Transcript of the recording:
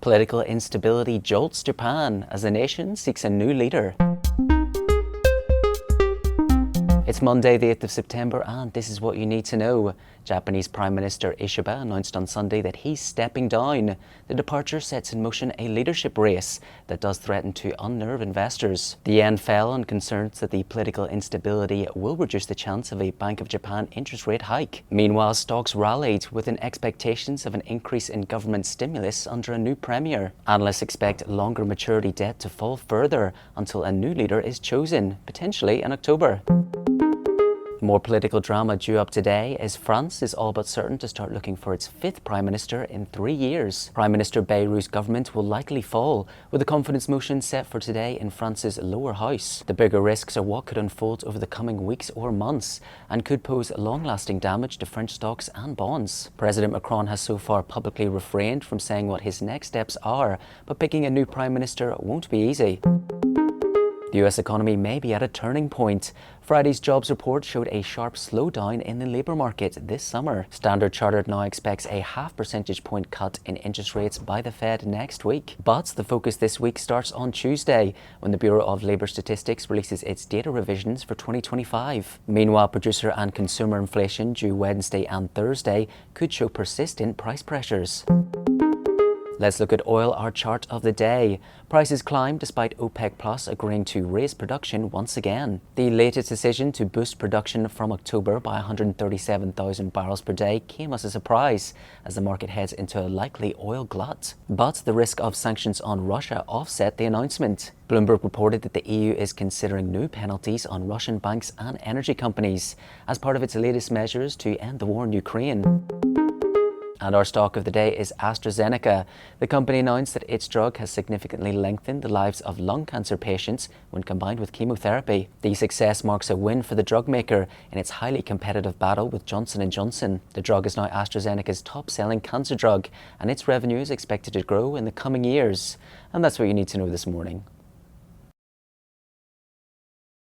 Political instability jolts Japan as the nation seeks a new leader. It's Monday, the 8th of September, and this is what you need to know. Japanese Prime Minister Ishiba announced on Sunday that he's stepping down. The departure sets in motion a leadership race that does threaten to unnerve investors. The yen fell on concerns that the political instability will reduce the chance of a Bank of Japan interest rate hike. Meanwhile, stocks rallied within expectations of an increase in government stimulus under a new premier. Analysts expect longer maturity debt to fall further until a new leader is chosen, potentially in October. More political drama due up today as France is all but certain to start looking for its fifth Prime Minister in 3 years. Prime Minister Bayrou's government will likely fall, with a confidence motion set for today in France's lower house. The bigger risks are what could unfold over the coming weeks or months and could pose long-lasting damage to French stocks and bonds. President Macron has so far publicly refrained from saying what his next steps are, but picking a new Prime Minister won't be easy. The US economy may be at a turning point. Friday's jobs report showed a sharp slowdown in the labour market this summer. Standard Chartered now expects a 0.5 percentage point cut in interest rates by the Fed next week. But the focus this week starts on Tuesday, when the Bureau of Labour Statistics releases its data revisions for 2025. Meanwhile, producer and consumer inflation due Wednesday and Thursday could show persistent price pressures. Let's look at oil, our chart of the day. Prices climbed despite OPEC Plus agreeing to raise production once again. The latest decision to boost production from October by 137,000 barrels per day came as a surprise as the market heads into a likely oil glut. But the risk of sanctions on Russia offset the announcement. Bloomberg reported that the EU is considering new penalties on Russian banks and energy companies as part of its latest measures to end the war in Ukraine. And our stock of the day is AstraZeneca. The company announced that its drug has significantly lengthened the lives of lung cancer patients when combined with chemotherapy. The success marks a win for the drug maker in its highly competitive battle with Johnson & Johnson. The drug is now AstraZeneca's top-selling cancer drug, and its revenue is expected to grow in the coming years. And that's what you need to know this morning.